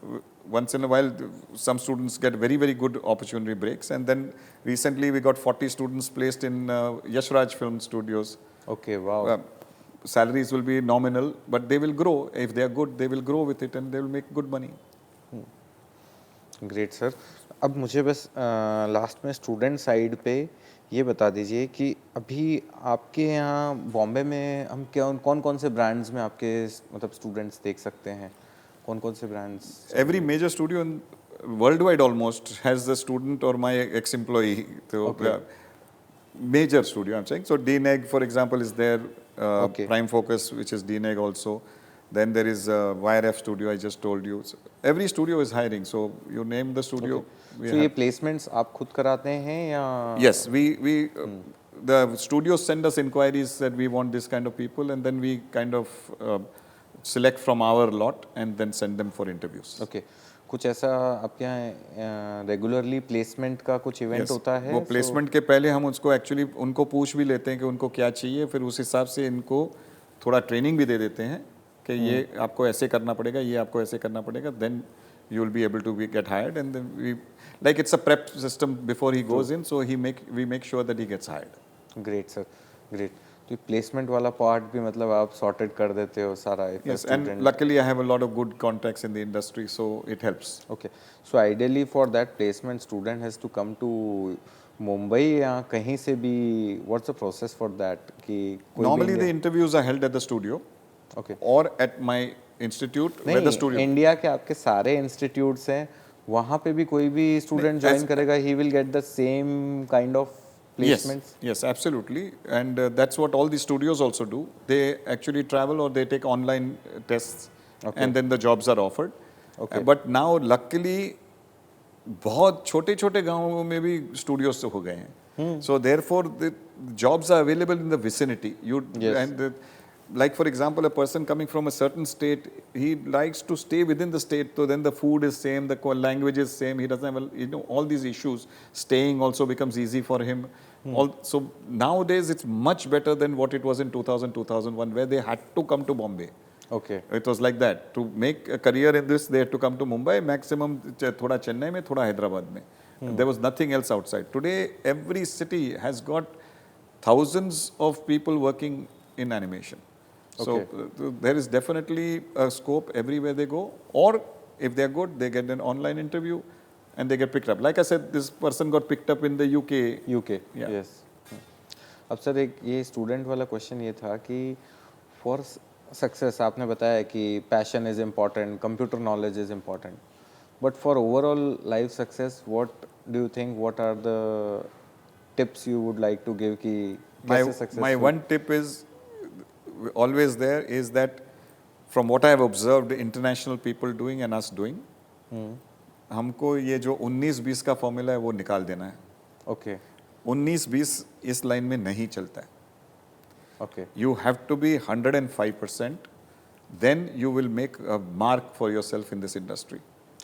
once in a while. Some students get very, very good opportunity breaks, and then recently we got 40 students placed in Yashraj Film Studios. Okay. Wow. Salaries will be nominal, but they will grow. If they are good, they will grow with it and they will make good money. Great sir. अब मुझे बस last में student side पे ये बता दीजिए कि अभी आपके यहाँ बॉम्बे में हम कौन कौन से ब्रांड्स में आपके मतलब स्टूडेंट्स देख सकते हैं? कौन कौन से brands? Every major studio worldwide almost has a student or my ex-employee. So, Okay. Major studio, I'm saying. So DNEG, for example, is there. Okay. Prime Focus, which is DNEG also. Then there is YRF studio, I just told you. So every studio is hiring. So you name the studio. तो ये placements आप खुद कराते हैं या? Yes, the studios send us inquiries that we want this kind of people, and then we kind of select from our lot and then send them for interviews. Okay. कुछ ऐसा आपके यहाँ रेगुलरली प्लेसमेंट का कुछ event Yes, होता है? वो placement के पहले हम उसको एक्चुअली उनको पूछ भी लेते हैं कि उनको क्या चाहिए, फिर उस हिसाब से इनको थोड़ा ट्रेनिंग भी दे देते हैं कि ये आपको ऐसे करना पड़ेगा, ये आपको ऐसे करना पड़ेगा, then you will be able to get hired, and then it's a prep system before he goes in, so we make sure that he gets hired. Great sir, great. तो प्लेसमेंट वाला पार्ट भी मतलब आप sorted कर देते हो सारा? Yes, and luckily I have a lot of good contacts in the industry, so it helps. Okay. So ideally for that placement student has to come to Mumbai या कहीं से भी? What's the process for that? कि Normally the interviews are held at the studio, okay. or at my institute where the studio. India के आपके सारे institutes हैं, वहाँ पे भी कोई भी स्टूडेंट ज्वाइन करेगा, he will get the same kind of placements? Yes, absolutely. And that's what all the studios also do. They actually travel or they take online tests, and then the jobs are offered. Okay. But now luckily बहुत छोटे छोटे गांवों में भी studios हो गए हैं. So therefore, the jobs are available in the vicinity. Like for example, a person coming from a certain state, he likes to stay within the state. So then the food is same, the language is same. He doesn't have, all these issues. Staying also becomes easy for him. So nowadays, it's much better than what it was in 2000, 2001, where they had to come to Bombay. Okay. It was like that. To make a career in this, they had to come to Mumbai, maximum thoda Chennai mein, thoda Hyderabad mein. There was nothing else outside. Today, every city has got thousands of people working in animation. So there is definitely a scope everywhere they go. Or if they're good, they get an online interview and they get picked up. Like I said, this person got picked up in the UK. UK, yes. अब sir एक ये student वाला question ये था कि for success आपने बताया कि passion is important, computer knowledge is important, but for overall life success what do you think, what are the tips you would like to give कि कैसे success? My one tip is always there is that from what I have observed international people doing and us doing, हमको ये जो 19-20 का formula है वो निकाल देना है. ओके. 19-20 इस लाइन में नहीं चलता है. Okay. You have to be 105%, then you will make a mark for yourself in this industry.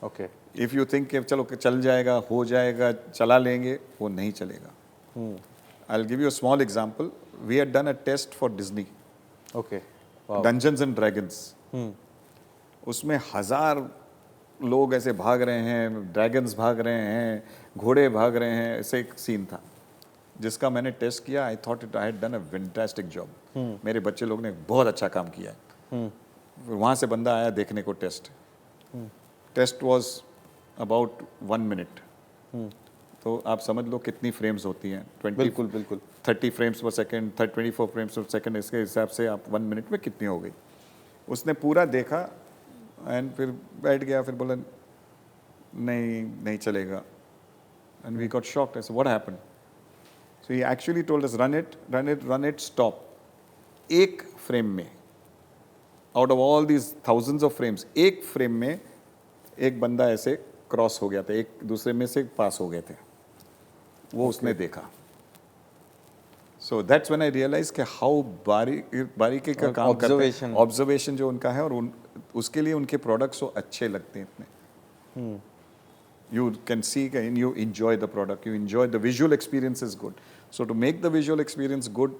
Okay. If you think कि चलो चल जाएगा, हो जाएगा, चला लेंगे, वो नहीं चलेगा. I'll give you a small example. We had done a test for Disney. Okay. Wow. Dungeons and Dragons. उसमें 1000 लोग ऐसे भाग रहे हैं, ड्रैगन्स भाग रहे हैं, घोड़े भाग रहे हैं, ऐसे एक सीन था जिसका मैंने टेस्ट किया. I thought it I had done a fantastic job. मेरे बच्चे लोग ने बहुत अच्छा काम किया है. वहाँ से बंदा आया देखने को test. Test was about 1 minute. तो आप समझ लो कितनी फ्रेम्स होती हैं. 30 फ्रेम्स पर सेकेंड, 24 फ्रेम्स पर सेकेंड. इसके हिसाब से आप 1 मिनट में कितनी हो गई. उसने पूरा देखा एंड फिर बैठ गया. फिर बोला नहीं चलेगा. And we got shocked. I said what happened? So he actually told us, run it, stop. एक फ्रेम में, out of all these thousands of frames, एक फ्रेम में एक बंदा ऐसे क्रॉस हो गया था, एक दूसरे में से पास हो गए थे. वो उसने देखा. So that's when I realized कि how बारीकी का काम करते हैं. Observation जो उनका है और उसके लिए उनके प्रोडक्ट्स वो अच्छे लगते हैं इतने. You can see and you enjoy the product. You enjoy the visual experience is good. So to make the visual experience good,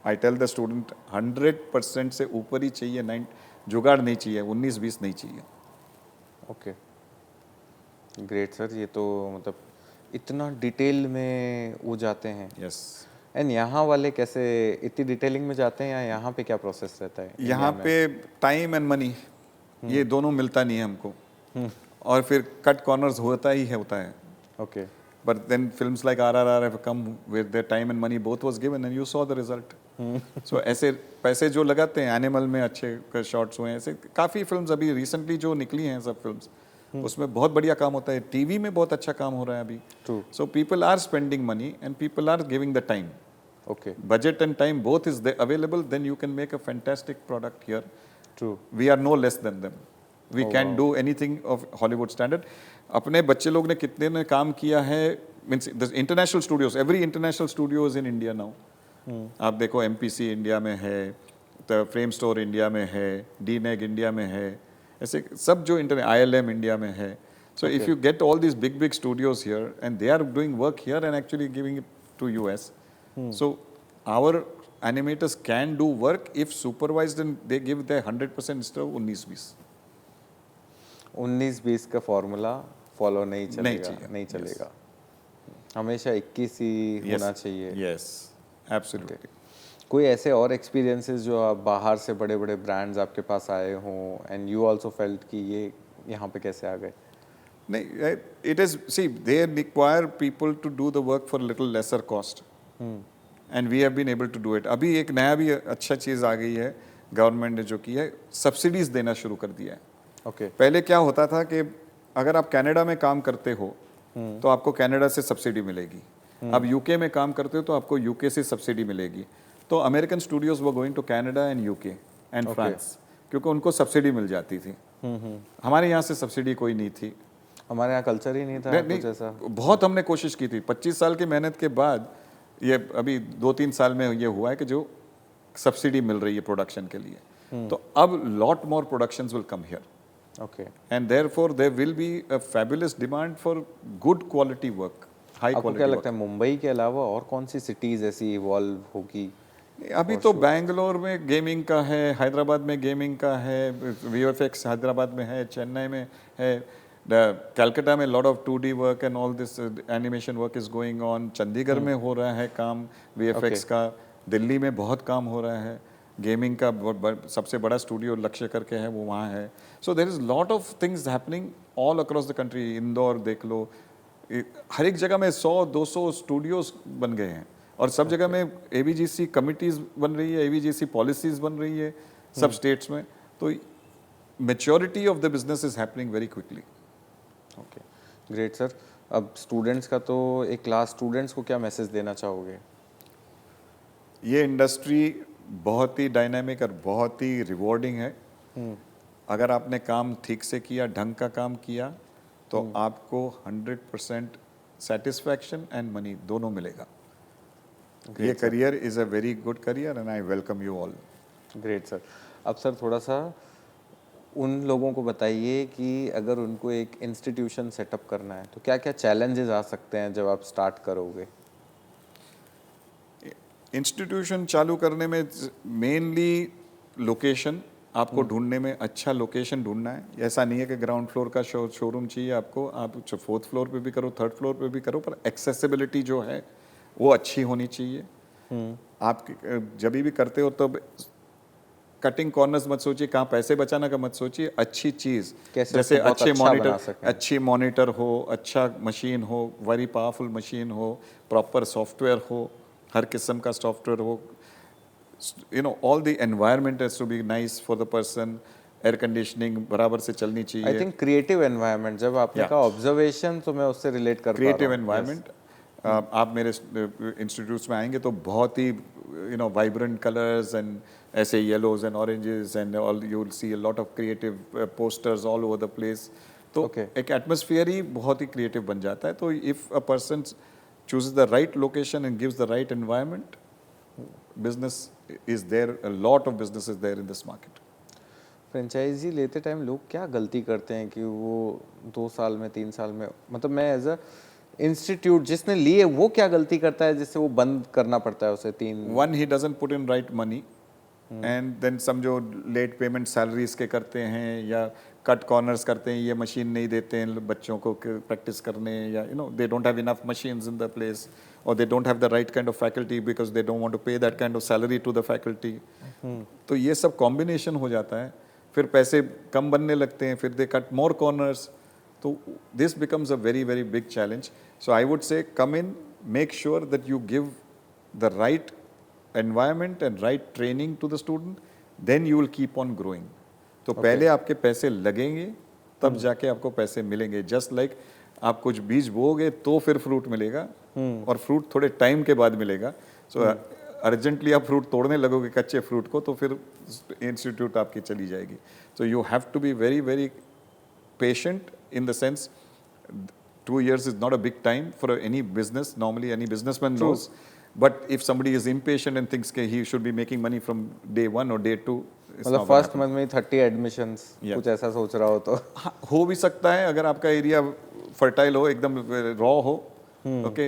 I tell the student 100% से ऊपर ही चाहिए. 9 जुगाड़ नहीं चाहिए, 19-20 नहीं चाहिए. Okay, great sir. ये तो मतलब इतना डिटेल में वो जाते हैं. यस. एंड यहाँ वाले कैसे इतनी डिटेलिंग में जाते हैं या यहाँ पे क्या प्रोसेस रहता है? यहाँ पे टाइम एंड मनी ये दोनों मिलता नहीं है हमको. और फिर कट कॉर्नर्स होता है. Okay. But then films like RRR have come with their time and money both was given and you saw the result. So ऐसे पैसे जो लगाते हैं एनिमल में अच्छे शॉट्स हुए हैं. ऐसे काफ़ी फिल्म्स अभी रिसेंटली जो निकली हैं सब फिल्म्स उसमें बहुत बढ़िया काम होता है. टीवी में बहुत अच्छा काम हो रहा है अभी. So people are spending money and people are giving the time. Okay. Budget and time both is available, then you can make a fantastic product here. True. We are no less than them. We can do anything of Hollywood standard. अपने बच्चे लोग ने कितने ने काम किया है. Means international studios, every international studio is in India now. आप देखो MPC इंडिया में है, तो फ्रेम स्टोर इंडिया में है, DNEG इंडिया में है, ऐसे सब जो ILM इंडिया में है. So if you get all this big studios here and they are doing work here and actually giving it to US. So our animators can do work if supervised and they give their 100% instead of 19-20. 19-20 का formula follow नहीं चलेगा. हमेशा 21 ही होना चाहिए. Yes, absolutely. कोई ऐसे और experiences जो आप बाहर से बड़े बड़े ब्रांड्स आपके पास आए हों एंड यू आल्सो फेल्ट कि ये यहाँ पे कैसे आ गए? नहीं, it is see they require people to do the work for little lesser cost and we have been able to do it. अभी एक नया भी अच्छा चीज़ आ गई है गवर्नमेंट ने जो की है, सब्सिडीज देना शुरू कर दिया है. ओके. पहले क्या होता था कि अगर आप कनाडा में काम करते हो तो आपको कनाडा से सब्सिडी मिलेगी. अब यूके में काम करते हो तो आपको यूके से सब्सिडी मिलेगी. तो अमेरिकन स्टूडियोज वो going to Canada and UK and France क्योंकि उनको सब्सिडी मिल जाती थी. हमारे यहाँ से सब्सिडी कोई नहीं थी. हमारे यहाँ कल्चर ही नहीं था कुछ ऐसा. बहुत हमने कोशिश की थी. 25 साल की मेहनत के बाद ये अभी 2-3 साल में ये हुआ है कि जो सब्सिडी मिल रही है प्रोडक्शन के लिए, तो अब lot more productions will come here, okay. And therefore there will be a fabulous demand for good quality work, high आपको क्या क्वालिटी लगता है मुंबई के अलावा और कौन सी सिटीज ऐसी इवॉल्व होगी? अभी तो बैंगलोर में गेमिंग का है, हैदराबाद में गेमिंग का है, वीएफएक्स हैदराबाद में है, चेन्नई में है, कलकत्ता में lot of 2D work and all this animation work is going on, Chandigarh में हो रहा है काम वीएफएक्स का, दिल्ली में बहुत काम हो रहा है गेमिंग का, सबसे बड़ा स्टूडियो लक्ष्य करके है वो वहाँ है। So there is lot of things happening all across the country. Indore देख लो, हर एक जगह में 100-200 स्टूडियोज बन गए हैं, और सब जगह में एवीजीसी कमिटीज बन रही है, एवीजीसी पॉलिसीज बन रही है सब स्टेट्स में। तो maturity of the business is happening very quickly. Okay, great sir. अब स्टूडेंट्स का तो एक क्लास, स्टूडेंट्स को क्या मैसेज देना चाहोगे? ये इंडस्ट्री बहुत ही डायनामिक और बहुत ही रिवॉर्डिंग है। अगर आपने काम ठीक से किया, ढंग का काम किया, तो आपको 100% सेटिस्फैक्शन एंड मनी दोनों मिलेगा। ये career is a very good career and I welcome you all. Great sir. अब सर थोड़ा सा उन लोगों को बताइए कि अगर उनको एक इंस्टीट्यूशन सेटअप करना है तो क्या क्या चैलेंजेस आ सकते हैं जब आप स्टार्ट करोगे? इंस्टीट्यूशन चालू करने में मेनली लोकेशन, आपको ढूंढने में अच्छा लोकेशन ढूंढना है। ऐसा नहीं है कि ग्राउंड फ्लोर का शोरूम चाहिए आपको, आप 4th फ्लोर पे भी करो, 3rd फ्लोर पे भी करो, पर एक्सेसिबिलिटी जो है वो अच्छी होनी चाहिए। आप जब भी करते हो तो कटिंग कॉर्नर्स मत सोचिए, कहाँ पैसे बचाना का मत सोचिए, अच्छी चीज़ जैसे अच्छी मॉनिटर हो, अच्छा मशीन हो, वेरी पावरफुल मशीन हो, प्रॉपर सॉफ्टवेयर हो, हर किस्म का सॉफ्टवेयर हो, all the environment has to be nice for the person, air conditioning बराबर से चलनी चाहिए। आई थिंक क्रिएटिव एनवायरनमेंट, जब आपने कहा ऑब्जर्वेशन, तो मैं उससे रिलेट कर पा रहा हूं। क्रिएटिव एनवायरनमेंट, आप मेरे इंस्टीट्यूट्स में आएंगे तो बहुत ही वाइब्रेंट कलर्स एंड ऐसे yellows and oranges and all, you will see a lot of creative posters all over the place. तो एक एटमॉस्फेयर ही बहुत ही क्रिएटिव बन जाता है। तो if a person chooses the right location and gives the right environment, business is there, a lot of business is there in this market. Franchisee लेते time लोग क्या गलती करते हैं कि वो 2 साल में, 3 साल में, मतलब मैं एज अ इंस्टीट्यूट जिसने लिए, वो क्या गलती करता है जिससे वो बंद करना पड़ता है उसे? 3 One, he doesn't put in right money, and then समझो लेट पेमेंट सैलरीज के करते हैं, या कट कॉर्नर्स करते हैं, ये मशीन नहीं देते हैं बच्चों को प्रैक्टिस करने, या they don't have enough machines in the place, और they don't have the right kind of faculty because they don't want to pay that kind of salary to the faculty. तो ये सब कॉम्बिनेशन हो जाता है, फिर पैसे कम बनने लगते हैं, फिर दे कट मोर कॉर्नर्स। तो this becomes a very very big challenge. So I would say come in, make sure that you give the right environment and right training to the student, then you will keep on growing. तो पहले आपके पैसे लगेंगे, तब जाके आपको पैसे मिलेंगे। जस्ट लाइक आप कुछ बीज बोओगे तो फिर फ्रूट मिलेगा, और फ्रूट थोड़े टाइम के बाद मिलेगा। सो अर्जेंटली आप फ्रूट तोड़ने लगोगे कच्चे फ्रूट को, तो फिर इंस्टीट्यूट आपकी चली जाएगी। So you have to be very very patient in the sense 2 years is not a big time for any business. Normally any businessman knows. But if somebody is impatient and thinks that he should be making money from day 1 or day 2, मतलब first month में 30 admissions, कुछ ऐसा सोच रहा हो तो हो भी सकता है। अगर आपका एरिया फर्टाइल हो, एकदम रॉ हो, okay,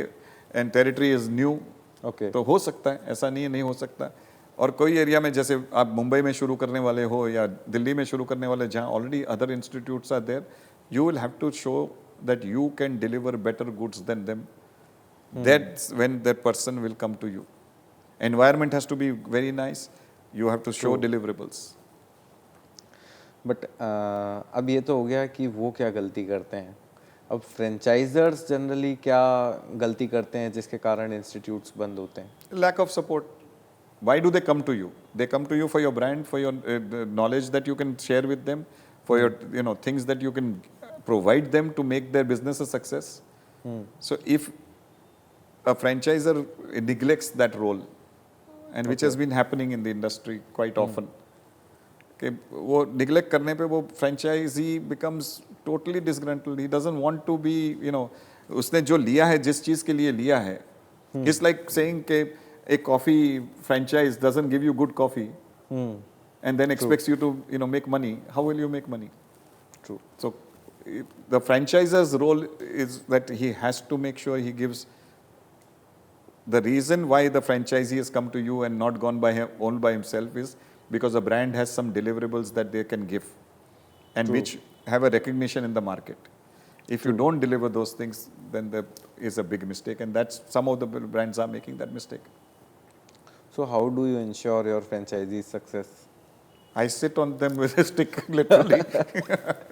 and territory is new, okay, तो हो सकता है, ऐसा नहीं है नहीं हो सकता। और कोई एरिया में जैसे आप मुंबई में शुरू करने वाले हो या दिल्ली में शुरू करने वाले, जहाँ already other institutes are there, you will have to show that you can deliver better goods than them. That's when that person will come to you. Environment has to be very nice. You have to show deliverables. But अब ये तो हो गया कि वो क्या गलती करते हैं। अब फ्रेंचाइजर्स जनरली क्या गलती करते हैं जिसके कारण इंस्टीट्यूट्स बंद होते हैं? Lack of support. Why do they come to you? They come to you for your brand, for your the knowledge that you can share with them, for your things that you can provide them to make their business a success. So if a franchisor neglects that role, and which has been happening in the industry quite often, कि वो neglect करने पे वो franchisee becomes totally disgruntled. He doesn't want to be, उसने जो लिया है, जिस चीज़ के लिए लिया है, It's like saying कि a coffee franchise doesn't give you good coffee and then expects you to make money. How will you make money? True. So the franchisor's role is that he has to make sure he gives the reason why the franchisee has come to you and not gone by all by himself is because the brand has some deliverables that they can give and which have a recognition in the market. If you don't deliver those things, then there is a big mistake, and that's some of the brands are making that mistake. So how do you ensure your franchisee's success? I sit on them with a stick, literally.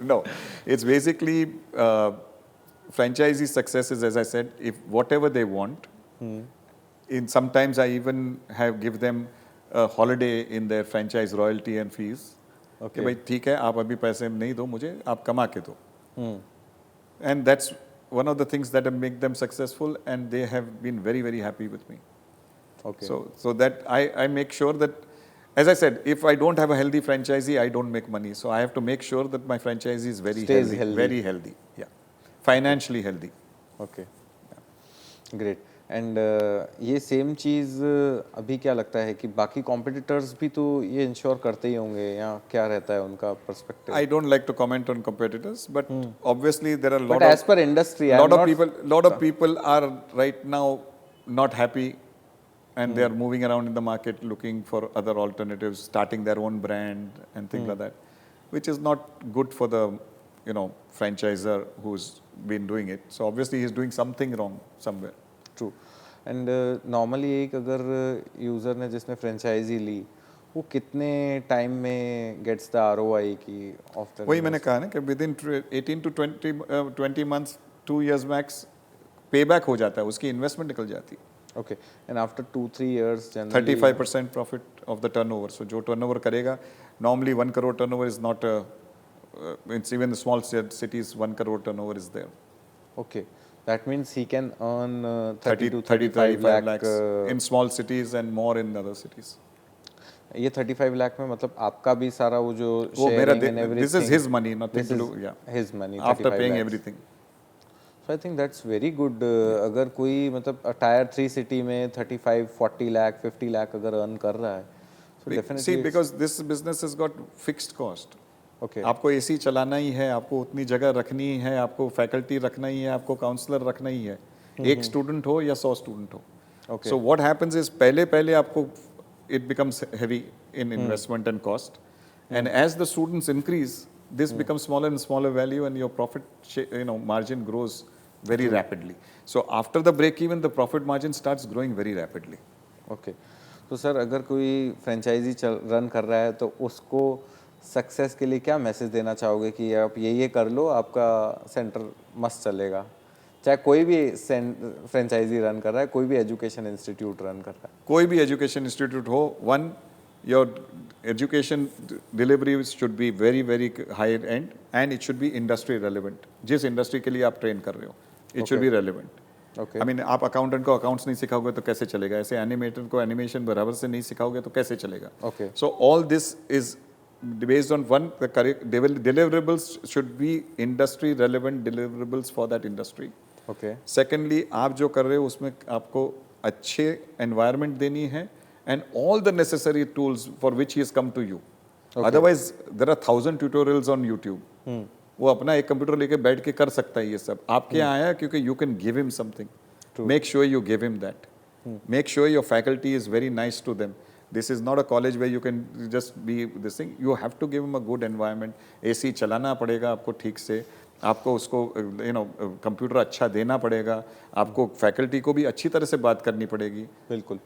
No, it's basically franchisee success is, as I said, if whatever they want. In sometimes I even give them a holiday in their franchise royalty and fees. कि भाई ठीक है आप अभी पैसे नहीं दो मुझे आप कमा के दो. And that's one of the things that make them successful, and they have been very, very happy with me. Okay. So that I make sure that, as I said, if I don't have a healthy franchisee, I don't make money. So I have to make sure that my franchisee is very Stays healthy, healthy. very healthy. Yeah, financially healthy. Okay. Great. And ये same चीज़ अभी क्या लगता है कि बाकी competitors भी तो ये इंश्योर करते ही होंगे, या क्या रहता है उनका perspective? I don't like to comment on competitors, but obviously there are But as per industry, lot of people are right now not happy, and they are moving around in the market looking for other alternatives, starting their own brand and things like that, which is not good for the franchisor who's been doing it. So obviously he's doing something wrong somewhere. True. And normally एक अगर user ने जिसने franchise ली, वो कितने time में gets the ROI की of the? वही मैंने कहा ना कि within 18 to 20 months, 2 years max pay back हो जाता है, उसकी इन्वेस्टमेंट निकल जाती है. Okay. And after 2-3 years generally 35% profit of the turnover. So जो टर्नओवर करेगा, normally 1 crore turnover is not it's even small cities 1 crore turnover is there. Okay. That means he can earn 30 to 35 lakh lakhs in small cities and more in other cities. ये 35 लाख में मतलब आपका भी सारा वो जो वो मेरा sharing and everything, this is his money, nothing to do. Yeah, his money after 35 paying lakhs. everything. So I think that's very good. अगर कोई मतलब टायर 3 सिटी में 35-40 लाख 50 लाख अगर अर्न कर रहा है, so definitely See, because this business has got fixed cost. okay. आपको AC चलाना ही है, आपको उतनी जगह रखनी है, आपको फैकल्टी रखना ही है, आपको काउंसलर रखना ही है, एक स्टूडेंट हो या 100 स्टूडेंट हो. Okay. So what happens is पहले आपको it becomes heavy in investment and cost, and as the students increase, this becomes smaller and smaller value, and your profit margin grows very rapidly. So after the break even, the profit margin starts growing very rapidly. Okay. तो sir अगर कोई franchise run कर रहा है तो उसको success के लिए क्या मैसेज देना चाहोगे कि आप ये कर लो, आपका सेंटर मस्त चलेगा? चाहे कोई भी फ्रेंचाइजी रन कर रहा है, कोई भी एजुकेशन इंस्टीट्यूट रन कर रहा है, कोई भी एजुकेशन इंस्टीट्यूट हो, one, your education delivery should be very very high and, and it should be industry relevant. जिस इंडस्ट्री के लिए आप ट्रेन कर रहे हो, it should be relevant. I mean, आप अकाउंटेंट को अकाउंट्स नहीं सिखाओगे तो कैसे चलेगा? ऐसे एनिमेटर को एनिमेशन बराबर से नहीं सिखाओगे तो कैसे चलेगा? Okay. So all this is based on one, the correct deliverables should be industry relevant deliverables for that industry. Okay. Secondly, आप जो कर रहे हो उसमें आपको अच्छे environment देनी है and all the necessary tools for which he has come to you. Okay. Otherwise, there are 1000 tutorials on YouTube. वो अपना एक कंप्यूटर लेके बैठ के कर सकता है ये सब. आपके यहाँ आया क्योंकि you can give him something. Make sure you give him that. Make sure your faculty is very nice to them. This is not a college where you can just be this thing. You have to give him a good environment. AC चलाना पड़ेगा आपको ठीक से, आपको उसको computer अच्छा देना पड़ेगा, आपको फैकल्टी को भी अच्छी तरह से बात करनी पड़ेगी. बिल्कुल.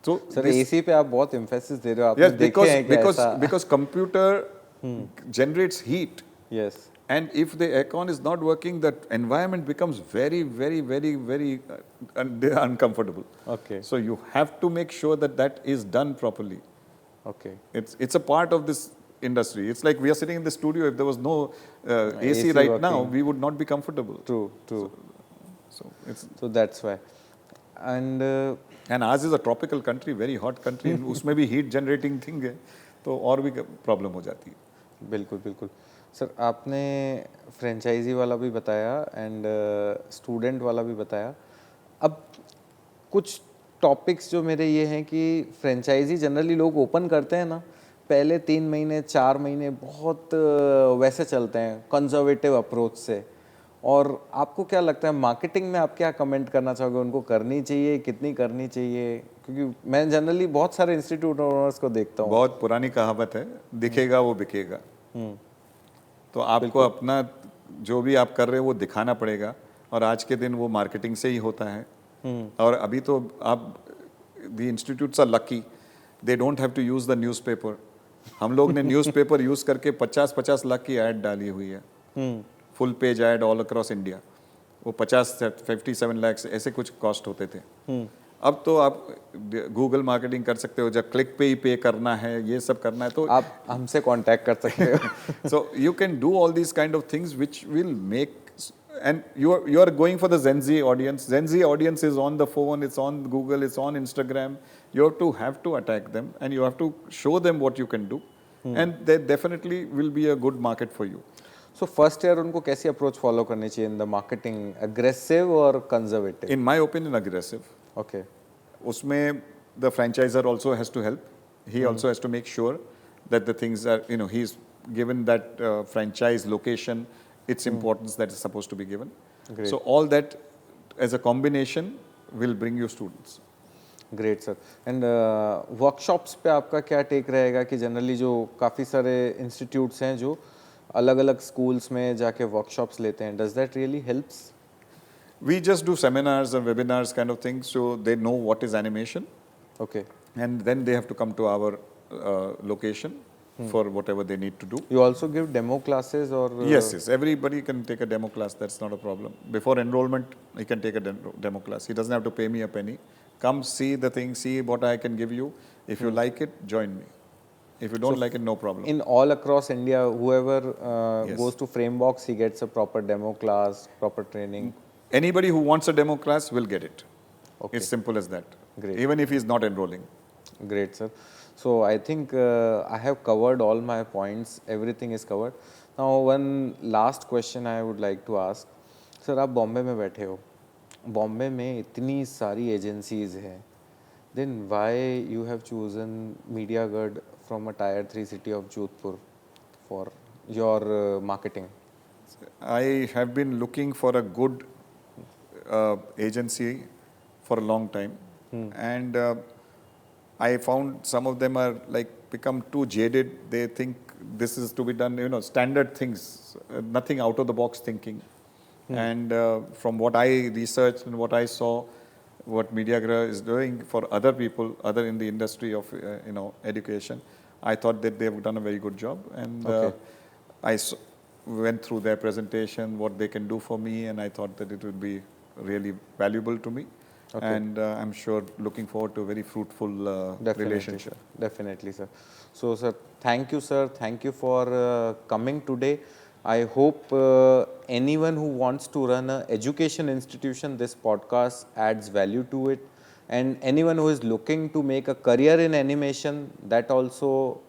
तो सर एसी पे आप बहुत एम्फेसिस दे रहे हो. आपने देखे हैं क्या ऐसा? because computer generates heat. Yes. And if the aircon is not working, that environment becomes very, very, very, very uncomfortable. Okay. So you have to make sure that that is done properly. Okay. It's a part of this industry. It's like we are sitting in the studio. If there was no AC right working, now, we would not be comfortable. True. So that's why. And ours is a tropical country, very hot country. उसमें भी heat generating thing है, तो और भी problem हो जाती है. बिल्कुल. सर आपने फ्रेंचाइजी वाला भी बताया एंड स्टूडेंट वाला भी बताया. अब कुछ टॉपिक्स जो मेरे ये हैं कि फ्रेंचाइजी जनरली लोग ओपन करते हैं ना, पहले 3 महीने 4 महीने बहुत वैसे चलते हैं कंजर्वेटिव अप्रोच से। और आपको क्या लगता है मार्केटिंग में आप क्या कमेंट करना चाहोगे, उनको करनी चाहिए, कितनी करनी चाहिए? क्योंकि मैं जनरली बहुत सारे इंस्टीट्यूट ओनर्स को देखता हूँ। बहुत पुरानी कहावत है, दिखेगा वो बिकेगा। तो आपको अपना जो भी आप कर रहे हो वो दिखाना पड़ेगा, और आज के दिन वो मार्केटिंग से ही होता है। और अभी तो आप, the institutes are lucky, they don't have to use the newspaper. हम लोग ने न्यूज़पेपर यूज करके 50-50 लाख की ऐड डाली हुई है, full page add all across India. वो 57 लाख ऐसे कुछ कॉस्ट होते थे। अब तो आप गूगल मार्केटिंग कर सकते हो, जब क्लिक पे ही पे करना है, ये सब करना है तो आप हमसे कांटेक्ट कर सकते हो। so you can do all these kind of things which will make, and you are going for the Gen Z audience. Gen Z audience is on the phone, it's on Google, it's on Instagram. You have to attack them, and you have to show them what you can do, and there definitely will be a good market for you. So first year उनको कैसी approach follow करनी चाहिए in the marketing, aggressive और conservative? In my opinion, aggressive. Okay. उसमें the franchisor also has to help. He also has to make sure that the things are, he's given that franchise location its importance that is supposed to be given. Great. So all that as a combination will bring you students. Great sir. And workshops पे आपका क्या take रहेगा कि generally जो काफ़ी सारे institutes हैं जो अलग अलग स्कूल्स में जाके वर्कशॉप्स लेते हैं, does that really helps? We just do seminars and webinars kind of things, so they know what is animation, okay. and then they have to come to our location for whatever they need to do. You also give demo classes और? Yes, everybody can take a demo class, that's not a problem. Before enrollment, he can take a demo class. He doesn't have to pay me a penny. Come see the thing, see what I can give you. If you like it, join me. If you don't like it, no problem. In all across India, whoever Yes. goes to Framebox, he gets a proper demo class, proper training. Anybody who wants a demo class will get it. Okay. It's simple as that. Great. Even if he's not enrolling. Great, sir. So I think I have covered all my points. Everything is covered. Now, one last question I would like to ask. Sir, आप बॉम्बे में बैठे हो, बॉम्बे में इतनी सारी agencies हैं, then why you have chosen Mediagarh from a tier 3 city of Jodhpur for your marketing? I have been looking for a good agency for a long time, and I found some of them are like become too jaded. They think this is to be done, standard things, nothing out of the box thinking. And from what I researched and what I saw, what Mediagarh is doing for other people, other in the industry of education, I thought that they've done a very good job, and Okay. I went through their presentation, what they can do for me, and I thought that it would be really valuable to me. Okay. And I'm sure looking forward to a very fruitful Definitely, relationship. sir. Definitely, sir. So, sir, thank you, sir. Thank you for coming today. I hope anyone who wants to run an education institution, this podcast adds value to it. And anyone who is looking to make a career in animation, that also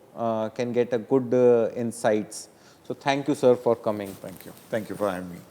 can get a good insights. So, thank you, sir, for coming. Thank you. Thank you for having me.